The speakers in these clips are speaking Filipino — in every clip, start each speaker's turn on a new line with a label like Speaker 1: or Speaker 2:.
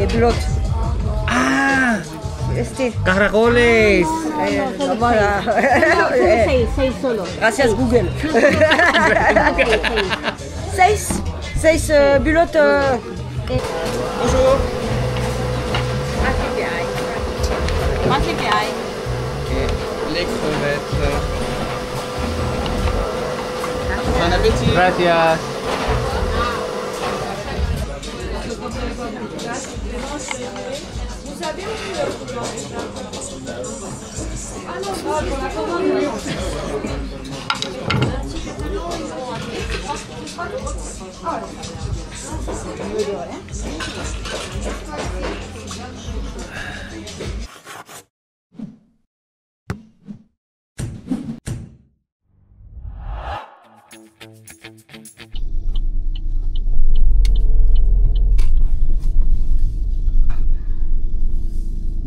Speaker 1: Bilot.
Speaker 2: Ah!
Speaker 1: Este.
Speaker 2: Caracoles!
Speaker 1: Seis solo. Gracias Google. Seis Bilot.
Speaker 2: Bonjour!
Speaker 3: Quanti che hai?
Speaker 2: Les crevettes. Bon appétit! Gracias!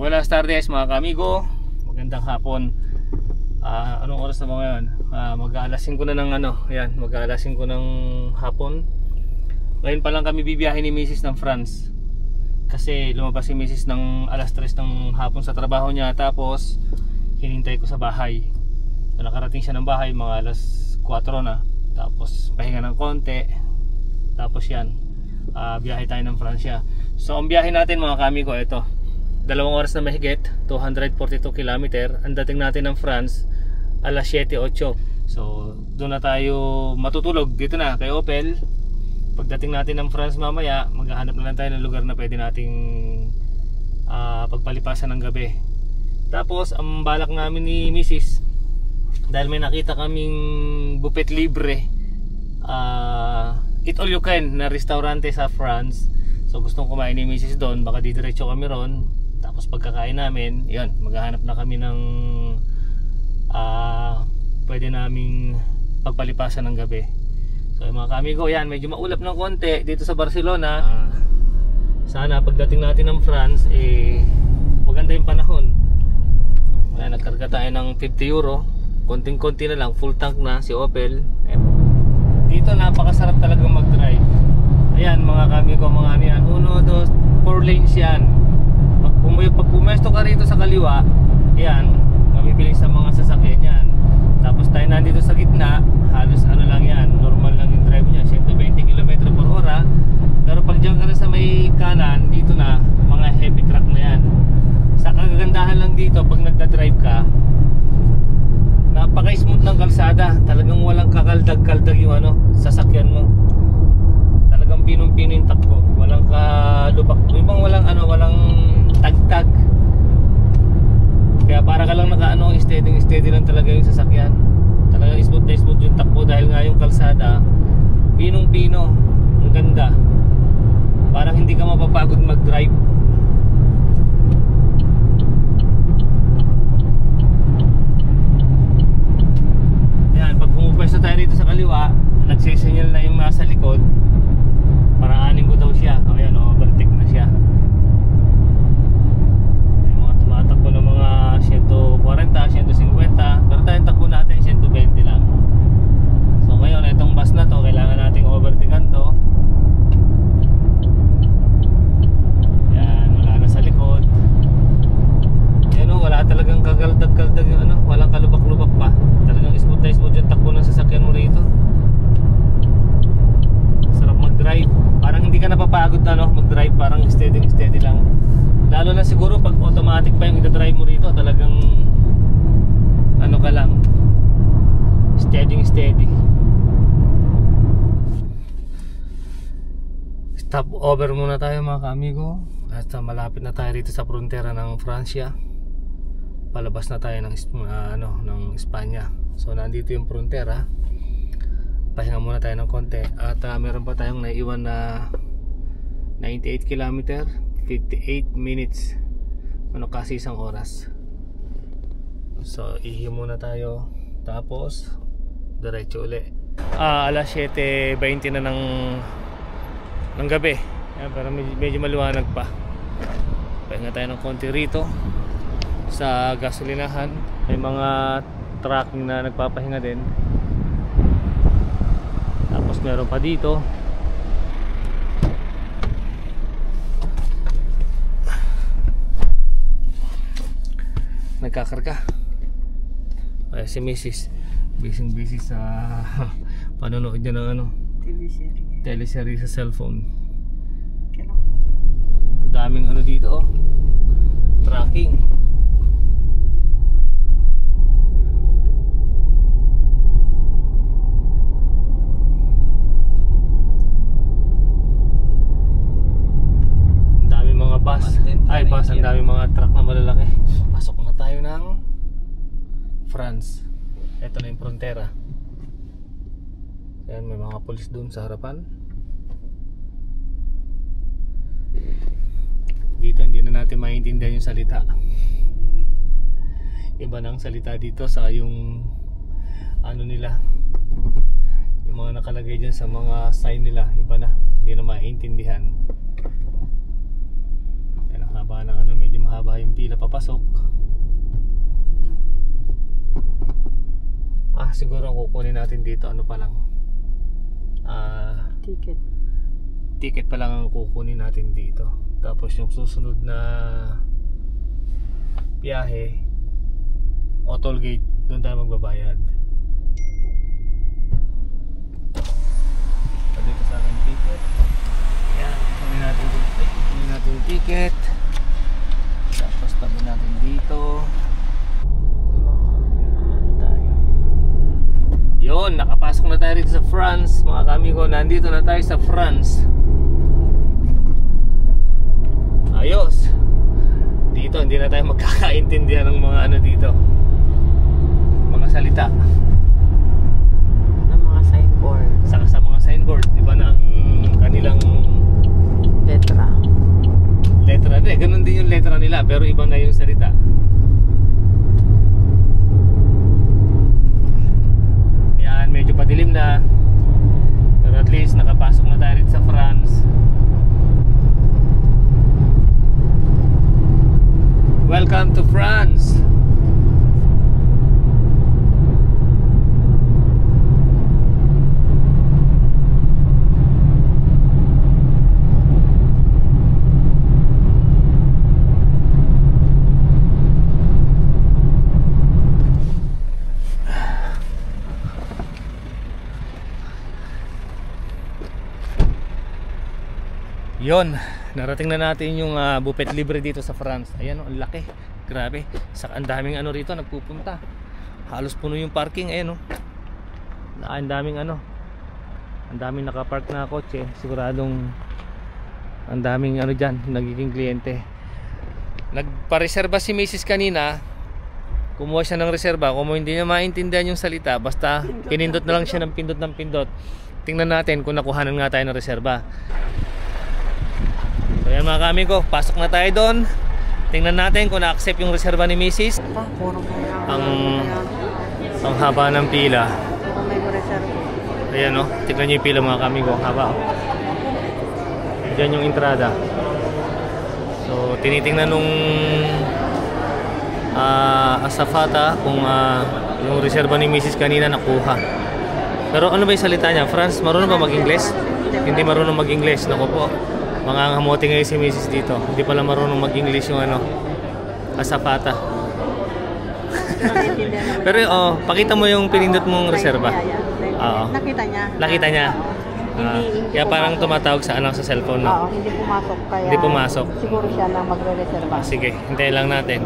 Speaker 2: Buenas tardes mga kamigo, magandang hapon. Anong oras na ba ngayon? Mag-aalasin ko na ng ayan, mag-aalasin ko ng hapon. Ngayon pa lang kami bibiyahe ni Mrs. ng France. Kasi lumabas si Mrs. ng alas 3 ng hapon sa trabaho niya. Tapos hinintay ko sa bahay. So, nakarating siya ng bahay mga alas 4 na. Tapos pahinga ng konti. Tapos yan, biyahe tayo ng Francia. So ang biyahe natin mga kamigo, ito 2 oras na mahigit, 242 km. Ang dating natin ng France alas 7:08. So doon na tayo matutulog dito na kay Opel. Pagdating natin ng France mamaya, maghahanap na lang tayo ng lugar na pwede nating pagpalipasan ng gabi. Tapos ang balak namin ni Mrs., dahil may nakita kaming buffet libre, eat all you can na restaurante sa France. So gustong kumain ni Mrs. doon, baka didiretso kami ron. Tapos pagkakain namin, yun, maghahanap na kami ng pwede naming pagpalipasan ng gabi. So mga kamigo, yan, medyo maulap ng konti dito sa Barcelona. Sana pagdating natin ng France, maganda yung panahon. Ayan, nagkarga tayo ng 50 euro. Konting-konti na lang, full tank na si Opel. Dito napakasarap talagang mag-drive. Ayan mga kamigo, mga ano yan, 1, 2, 4 lanes yan. Pag pumesto ka rito sa kaliwa, yan, mabibiling sa mga sasakyan yan. Tapos tayo nandito sa gitna, halos ano lang yan, normal lang yung drive niya, 120 km/h. Pero pag dyan ka na sa may kanan, dito na, mga heavy truck na yan. Sa kagandahan lang dito, pag nagda-drive ka, napaka-smooth ng kalsada. Talagang walang kakaldag-kaldag yung sasakyan mo. Talagang pinong-pino yung takbo. Walang kalubak, ibang walang tagtag. Kaya para ka lang steady lang talaga yung sasakyan. Talagang smooth na smooth yung takbo dahil nga yung kalsada pinong-pino, ang ganda. Parang hindi ka mapapagod mag-drive. Ayan, pag pumupwesto tayo rito sa kaliwa, nagsisinyal na yung nasa likod. Paraanin ko daw siya. Ayan, overtake na siya. May mga tumatakbo ng mga 140, 150. Pero tayong takbo natin 120 lang. So ngayon, itong bus na to, kailangan nating overtakean to. Ayan, wala na sa likod. Ayan, wala talagang kagaldag-kaldag yung walang kalubak-lubak pa. Talagang smooth na smooth yung takbo ng sasakyan mo rito. Sarap mag-drive. Parang hindi ka napapagod na mag-drive, parang steady lang. Lalo na siguro pag automatic pa yung i-drive mo rito, talagang ka lang, steady. Stop over muna tayo mga kamigo. At malapit na tayo rito sa frontera ng Francia. Palabas na tayo ng ng Espanya. So nandito yung frontera. Pahinga muna tayo ng konti. At meron pa tayong naiwan na 98 km, 58 minutes. Kasi 1 oras. So ihi muna tayo. Tapos diretso uli. Alas 7:20 na ng gabi. Pero medyo maliwanag pa. Pahinga tayo ng konti rito sa gasolinahan. May mga trucking na nagpapahinga din. Tapos meron pa dito. nagkakarga. Kaya si Mrs. busy sa panonood niya ng ano, teleserye sa cellphone. Ang daming ano dito oh, tracking. Ang daming mga bus. Ay bus, ang daming mga truck na malalaki. Pasok na tayo ng France. Ito na yung frontera. Ayan, may mga pulis dun sa harapan. Dito hindi na natin maintindihan yung salita. Iba na ang salita dito sa yung ano nila, yung mga nakalagay dyan sa mga sign nila. Iba na, hindi na maintindihan. Ayan, ang haba ng ano, medyo mahaba yung pila papasok. Siguro ang kukunin natin dito ano pa lang, ticket pa lang ang kukunin natin dito. Tapos yung susunod na biyahe o toll gate, doon tayo magbabayad. Dito sa akin ticket. Yan, kunin natin yung ticket. Tapos tabi natin dito. Yun, nakapasok na tayo rito sa France, mga kamigo. Nandito na tayo sa France. Ayos. Dito, hindi na tayo magkakaintindihan ng mga ano dito, mga salita
Speaker 3: Ng mga signboard.
Speaker 2: sa mga signboard. Iba na ang kanilang letra. Ganun din yung letra nila, pero iba na yung salita. Medyo padilim na, pero at least nakapasok na tayo rin sa France. Welcome to France. Yon, narating na natin yung buffet libre dito sa France. Ayan o, ang laki. Grabe. Ang daming ano rito nagpupunta. Halos puno yung parking. Ayan o. Ang daming ano. Ang daming nakapark na kotse. Siguradong ang daming ano dyan, nagiging kliyente. Nagpa-reserva si Mrs. kanina. Kumuha siya ng reserva. Kung hindi niya maintindihan yung salita, basta pinindot na lang siya ng pindot. Tingnan natin kung nakuhanan nga tayo ng reserva. So yan mga kami ko, pasok na tayo doon. Tingnan natin kung na-accept yung reserva ni Mrs. Ang haba ng pila. Ayan o, tignan nyo yung pila mga kami ko, haba. Diyan yung entrada. So tinitingnan nung azafata kung yung reserva ni Mrs. kanina nakuha. Pero ano ba yung salita niya? France, marunong ba mag-Ingles? Hindi marunong mag-Ingles, naku po. Mangangamote ngayon si Mrs. dito. Hindi pala marunong mag-English yung ano, azafata. Pero pakita mo yung pinindot mong reserva. Oo. Nakita niya. Kaya parang tumatawag sa sa cellphone, no?
Speaker 3: Oo, hindi pumasok. Kaya
Speaker 2: hindi pumasok.
Speaker 3: Siguro siya lang magre-reserva.
Speaker 2: Sige, hintayin lang natin.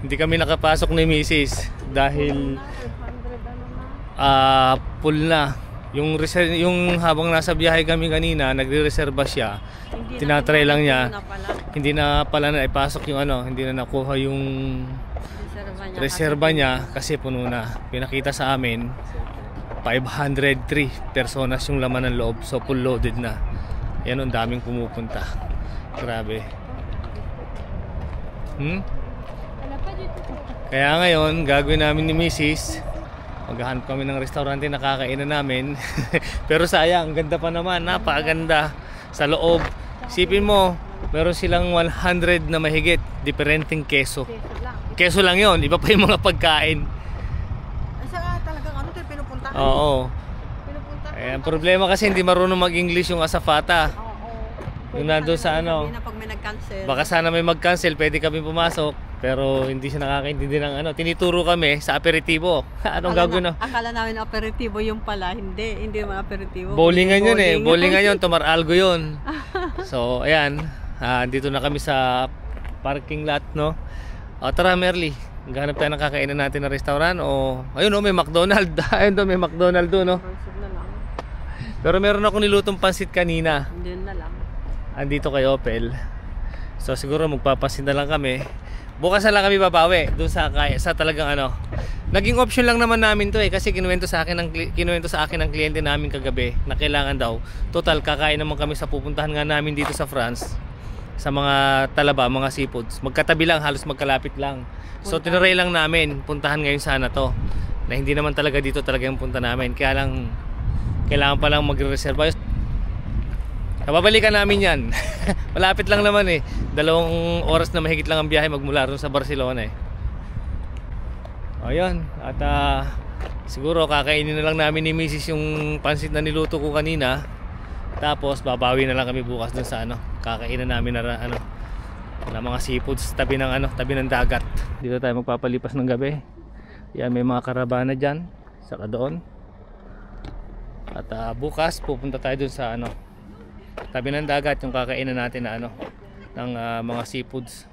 Speaker 2: Hindi kami nakapasok ni Mrs. dahil full na. Yung habang nasa biyahe kami kanina, nagre-reserva siya. Tinatry lang niya. Hindi na pala na ipasok yung ano, hindi na nakuha yung reserva niya kasi puno na. Pinakita sa amin 503 personas yung laman ng loob, so full loaded na. Yan, ang daming pumupunta. Grabe. Kaya ngayon, gagawin namin ni Mrs. Maghahanap kami ng restaurante na kakainan namin. Pero sayang, ang ganda pa naman, napakaganda sa loob. Sipin mo, meron silang 100 na mahigit diferenteng keso. Keso lang yon, iba pa yung mga pagkain.
Speaker 3: Saka talagang ano tayo pinupuntahan?
Speaker 2: Oo. Ang problema kasi hindi marunong mag-English yung azafata.
Speaker 3: Oo.
Speaker 2: Yung nandun sa ano.
Speaker 3: Pag may nag-cancel.
Speaker 2: Baka sana may mag-cancel, pwede kami pumasok. Pero hindi siya nakakaintindi ng ano. Tinituro kami sa aperitibo. Anong gagawin na?
Speaker 3: Akala namin aperitibo yung pala. Hindi naman aperitibo.
Speaker 2: Bowlingan yun eh. Bowlingan yun. Tomar algo yun. So, ayan. Dito na kami sa parking lot, no? O, tara, Merly. Maghanap tayo ng kakainan natin na restaurant. O, ayun, may McDonald's. Ayun doon, may McDonald's doon, no?
Speaker 3: Na lang.
Speaker 2: Pero meron akong nilutong pansit kanina.
Speaker 3: Hindi na lang.
Speaker 2: Andito kay Opel. So siguro magpapasin na lang kami. Bukas na lang kami babawi doon sa talagang ano. Naging option lang naman namin 'to eh kasi kinuwento sa akin ng kliyente namin kagabi na kailangan daw. Total kakain naman kami sa pupuntahan nga namin dito sa France. Sa mga talaba, mga seafoods. Magkatabi lang, halos magkalapit lang. So tinaray lang namin puntahan ngayon sana 'to. Na hindi naman talaga dito talaga yung punta namin. Kaya lang kailangan pa lang magre-reserve. Babalikan namin yan. Malapit lang naman eh. 2 oras na mahigit lang ang biyahe magmula ron sa Barcelona eh. Ayun. At siguro kakainin na lang namin ni Mrs. yung pansit na niluto ko kanina. Tapos babawi na lang kami bukas dun sa ano. Kakainan namin na ano, na mga seafoods tabi ng dagat. Dito tayo magpapalipas ng gabi. Yan, may mga karabana dyan. Saka doon. At bukas pupunta tayo dun sa ano, tabi ng dagat yung kakainan natin na ano, ng mga seafoods.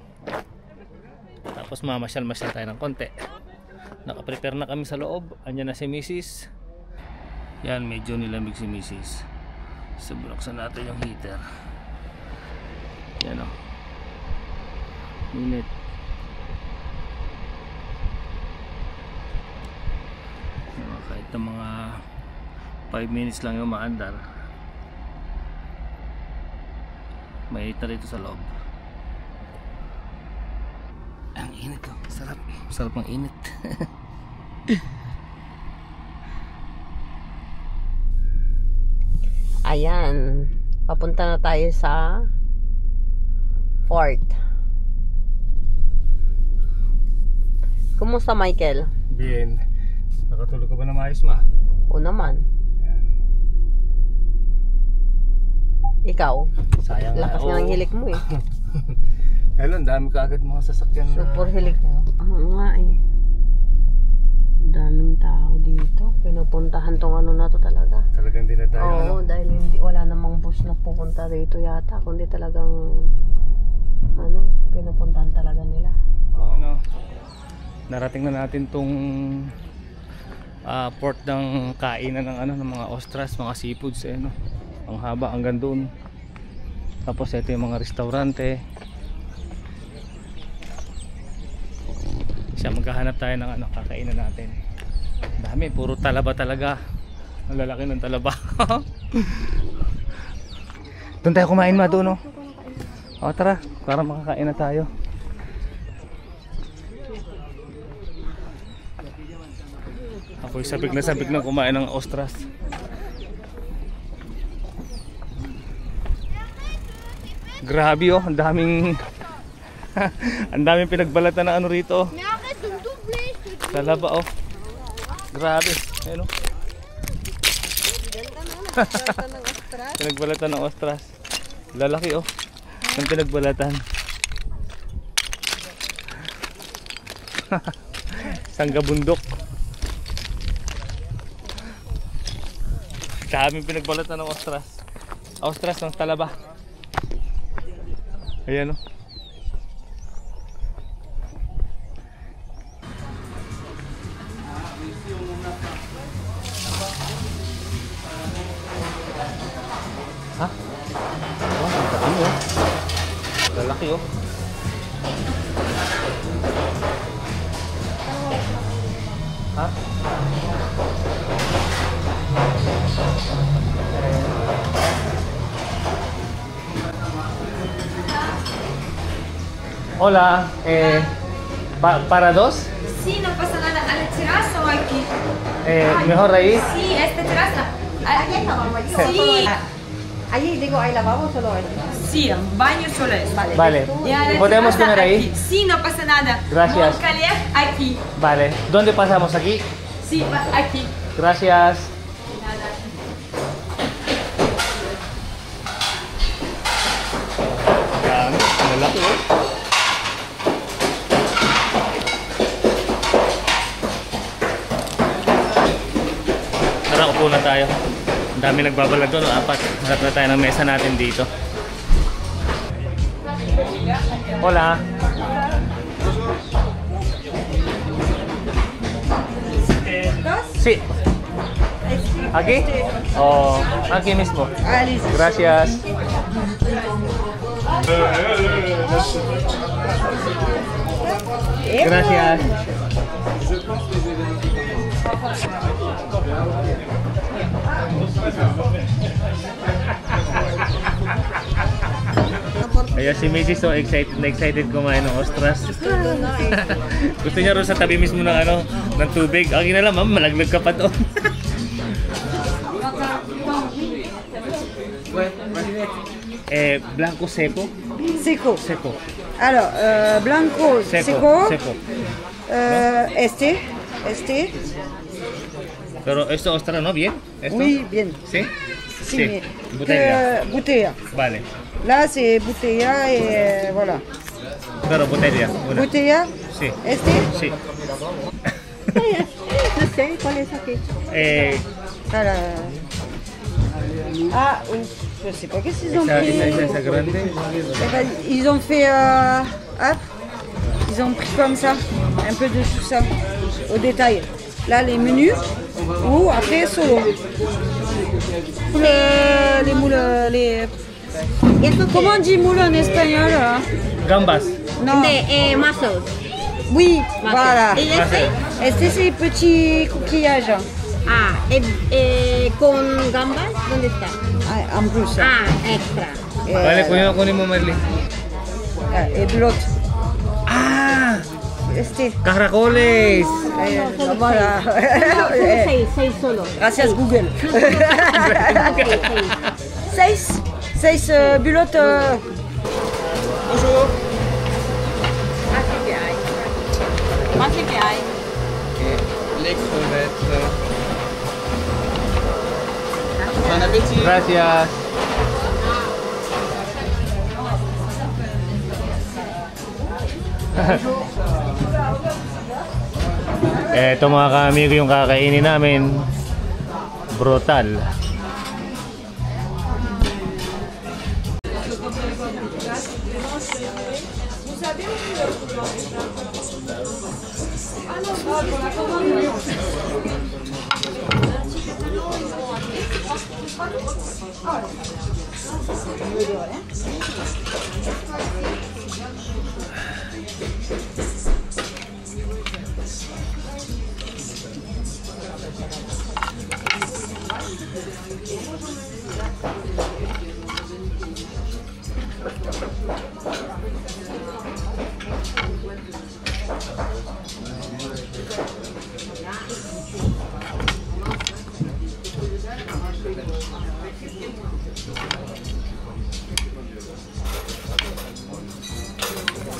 Speaker 2: Tapos mamasyal-masyal tayo ng konti. Nakaprepare na kami sa loob. Andyan na si Mrs. Yan, medyo nilamig si Mrs. So buksan natin yung heater. Yan o, init. Kahit na mga 5 minutes lang yung maandar, may heater dito sa loob. Ang init to, sarap ng init.
Speaker 3: Ayan. Papunta na tayo sa fort. Kumusta, Michael?
Speaker 2: Bien. Nakatulog ka ba na maayos, ma?
Speaker 3: O naman.
Speaker 2: Ayan.
Speaker 3: Ikaw?
Speaker 2: Sayang nga.
Speaker 3: Lakas nga ng hilik mo eh.
Speaker 2: Ayun, dami ka agad mga sasakyan.
Speaker 3: Super hilik mo. Oo nga eh. Daming tao dito. Pinupuntahan tong ano na to talaga.
Speaker 2: Talagang dinadayo.
Speaker 3: Oo, dahil wala namang bus na pupunta dito yata. Kundi talagang ano, pinupuntahan talaga nila.
Speaker 2: Ano, narating na natin tong port ng kainan ng ano, ng mga ostras, mga seafoods eh, no? Ang haba hanggang doon. Tapos ito yung mga restaurante. Siya, maghahanap tayo ng ano, kakainan natin. Dami, puro talaba talaga. Ang lalaki ng talaba. Doon tayo kumain, ma, doon, no? O, tara, para makakain na tayo. Ako'y sabik na kumain ng ostras. Grabe oh, ang daming ang daming pinagbalatan na ano rito. Talaba oh. Grabe. Ayun oh. Pinagbalatan ng ostras. Lalaki oh. Ang pinagbalatan. Sangga bundok. Daming pinagbalatan ng ostras. Ostras ng talaba. Ayan oh. Ha? Oh, ang tabi oh. Lalaki oh. Ha? Hola, ¿para dos?
Speaker 4: Sí, no pasa nada. ¿A la terraza o aquí?
Speaker 2: Mejor ahí.
Speaker 4: Sí, esta terraza. Sí.
Speaker 3: Allí digo, ¿hay lavabo solo esto?
Speaker 4: Sí, baño solo es.
Speaker 2: Vale.
Speaker 4: Y a la
Speaker 2: ¿Podemos
Speaker 4: terraza
Speaker 2: comer ahí?
Speaker 4: aquí. Sí, no pasa nada.
Speaker 2: Gracias.
Speaker 4: Montcalef aquí.
Speaker 2: Vale. ¿Dónde pasamos? ¿Aquí?
Speaker 4: Sí, aquí.
Speaker 2: Gracias. Lalaki oh. Upo na tayo. Ang dami nagbabalag doon, 4. Harap na tayo ng mesa natin dito. Hola. Sí. ¿Aquí? O aquí mismo.
Speaker 1: Allez.
Speaker 2: Gracias. Gracias. Kaya si Mrs. so excited kumain ng ostras. Gusto niya rin sa tabi mismo ng ng tubig. Ang ina lang, ma'am, malaglag ka pa doon. Blanco seco.
Speaker 1: Seco.
Speaker 2: Seco.
Speaker 1: Alors, blanco,
Speaker 2: Seco.
Speaker 1: seco.
Speaker 2: Seco.
Speaker 1: Este.
Speaker 2: Pero esto ostra, ¿no? ¿Bien? ¿Esto?
Speaker 1: Oui, bien.
Speaker 2: ¿Sí?
Speaker 1: Sí, mais
Speaker 2: Botella.
Speaker 1: bouteille.
Speaker 2: Vale.
Speaker 1: Là, c'est bouteille et voilà.
Speaker 2: Pero botella. Una.
Speaker 1: Bouteille.
Speaker 2: Sí.
Speaker 1: Este.
Speaker 2: Sí.
Speaker 3: No sé, ¿cuál es aquí?
Speaker 1: Voilà. Ah, je sais pas qu'est-ce qu'ils ont pris.
Speaker 2: Esa grande.
Speaker 1: Eh ben, ils ont fait hop, ils ont pris comme ça, un peu de tout ça, au détail. Là, les menus, ou après solo. Les moules, comment on dit moule en espagnol hein?
Speaker 2: Gambas.
Speaker 1: Non.
Speaker 3: Mussels.
Speaker 1: Oui, voilà.
Speaker 3: ¿Y este?
Speaker 1: Este c'est petit coquillage.
Speaker 3: Ah, con gambas, ¿dónde está?
Speaker 1: Ah, en plus.
Speaker 3: Ah, extra.
Speaker 2: Vale, kunin mo Marley.
Speaker 1: Et de l'autre.
Speaker 2: Ah!
Speaker 1: Este.
Speaker 2: Caracoles!
Speaker 1: Voilà.
Speaker 3: Seis solo.
Speaker 1: Gracias Google. 6 bulottes.
Speaker 2: Bonjour.
Speaker 4: Quanti che hai?
Speaker 5: Les crevettes. Bon appétit.
Speaker 2: Gracias. Eto mga ka-amigo yung kakainin namin. Brutal.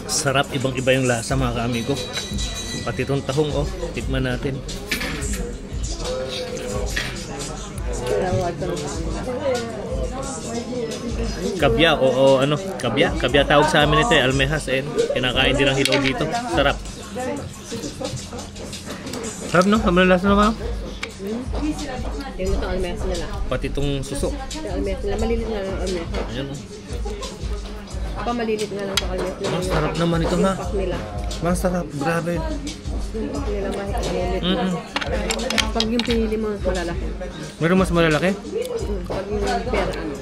Speaker 2: Sarap, ibang-iba yung lasa mga ka-amigo. Pati itong tahong, oh, tikman natin. Kabya, o ano, kabya. Kabya tawag sa amin ito eh, almehas eh. Kinakain din ang hilaw dito. Sarap. Sarap no? Ano lasa naman?
Speaker 3: Yung ito almehas nila.
Speaker 2: Pati itong suso.
Speaker 3: Yung almehas nila, malilit na lang almehas.
Speaker 2: Ayan oh.
Speaker 3: Malilit nga lang sa almehas nila.
Speaker 2: Ang sarap naman ito nga.
Speaker 3: Pak nila.
Speaker 2: Masarap, grabe.
Speaker 3: Yung pak nila malilit na. Pag yung pinili mo, malalaki.
Speaker 2: Meron mas malalaki?
Speaker 3: Pag yung pera, ano.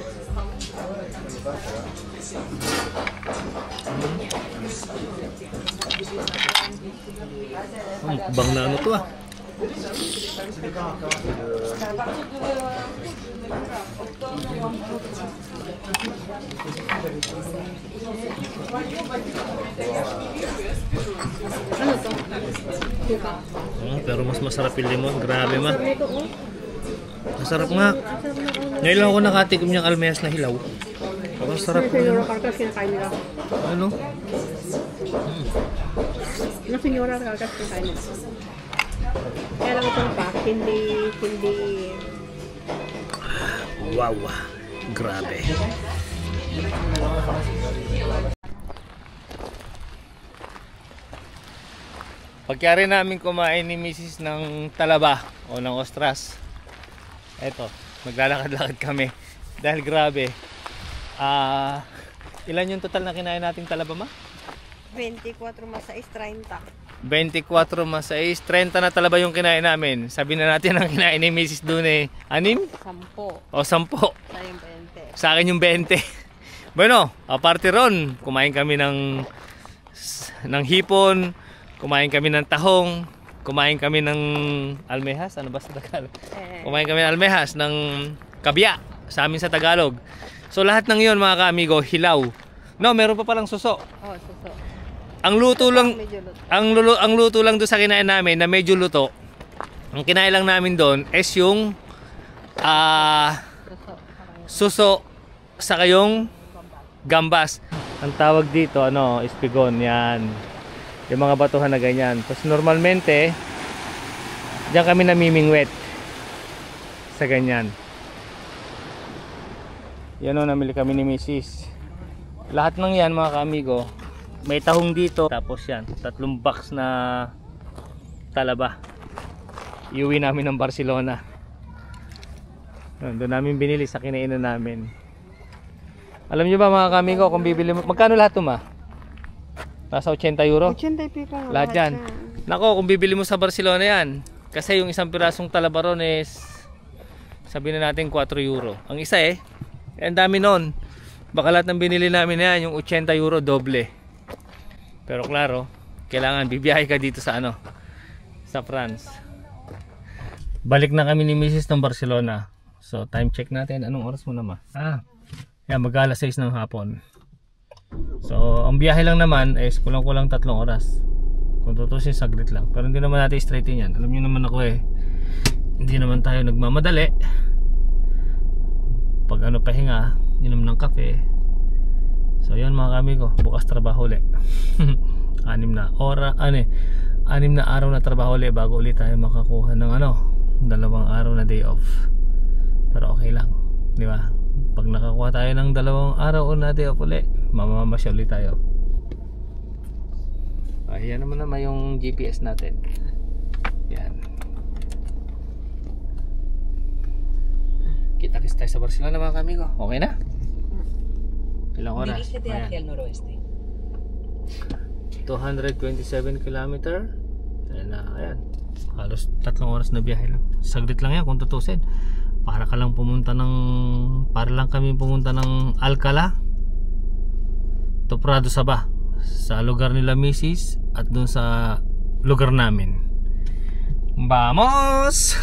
Speaker 2: Mukbang na ano to ah.
Speaker 3: Ano to? Suka.
Speaker 2: Pero mas masarap yung limon. Grabe ma.
Speaker 3: Sarap nito, oh.
Speaker 2: Masarap nga. Ngayon lang ako nakatikim niyang almehas na hilaw. Ang sarap
Speaker 3: Yung
Speaker 2: po
Speaker 3: Senora
Speaker 2: yun.
Speaker 3: Carcas, kinakain nila.
Speaker 2: Ano?
Speaker 3: Yung Senora Carcas, kinakain nila. Kaya lang itong pack, hindi...
Speaker 2: Wow. Grabe. Pagkari namin kumain ni Mrs. ng talaba o ng ostras. Eto, maglalakad-lakad kami. Dahil grabe. Ilan yung total na kinain nating talaba, ma?
Speaker 3: 24 más 6, 30.
Speaker 2: 24 más 6, 30 na talaba yung kinain namin. Sabi na natin ang kinain ni Mrs. Dune, 6?
Speaker 3: 10.
Speaker 2: O 10.
Speaker 3: Sa yung 20.
Speaker 2: Sa akin yung 20. Bueno, aparte ron, kumain kami ng hipon, kumain kami ng tahong, kumain kami ng almehas, ano ba sa Tagalog? Kumain kami ng almehas, ng kabya, sa amin sa Tagalog. So lahat ng yon mga ka-amigo, hilaw. No, meron pa palang suso.
Speaker 3: Oh, suso.
Speaker 2: Ang luto lang,
Speaker 3: Medyo luto.
Speaker 2: ang luto lang doon sa kinain namin na medyo luto. Ang kinain lang namin doon is yung suso sa kayong gambas. Ang tawag dito espigon, yan. Yung mga batuhan na ganyan. Tapos normalmente diyan kami namimingwet sa ganyan. Yan namili kami ni Mrs. Lahat ng yan mga ka-amigo, may tahong dito. Tapos yan, 3 box na talaba. Iuwi namin ng Barcelona. Doon namin binili sa kinainan namin. Alam nyo ba mga ka-amigo, kung bibili mo, magkano lahat ito, ma? Nasa 80 euro?
Speaker 3: 80 pico.
Speaker 2: Lahat yan. Nako, kung bibili mo sa Barcelona yan, kasi yung isang pirasong talaba ron is, sabihin na natin 4 euro. Ang isa ang dami nun. Baka lahat ng binili namin na yan, yung 80 euro doble. Pero klaro, kailangan bibiyahe ka dito sa sa France. Balik na kami ni Mrs. ng Barcelona. So time check natin. Anong oras mo naman? Yan, mag-alas 6 ng hapon. So ang biyahe lang naman is kulang-kulang 3 oras. Kung tutusin, saglit lang. Pero hindi naman natin straightin yan. Alam nyo naman ako hindi naman tayo nagmamadali. Pag pahinga, inom ng kape. So yun mga kamigo, bukas trabaho ulit. 6 na araw na trabaho ulit bago ulit tayo makakuha ng 2 araw na day off. Pero okay lang, di ba? Pag nakakuha tayo ng 2 araw na day off ulit, mamamasyal ulit tayo. Ayan naman yung GPS natin. Yan. Kita-kits tayo sa Barcelona mga kamigo. Okay na? Ilang oras?
Speaker 6: Dirígete hacia el noroeste.
Speaker 2: 227 km. Ayan. Halos 3 oras na biyahe lang. Saglit lang yan kung tutusin. Para lang kami pumunta ng Alcalá to Prado Sabah, sa lugar nila Mrs. at dun sa lugar namin. Vamos!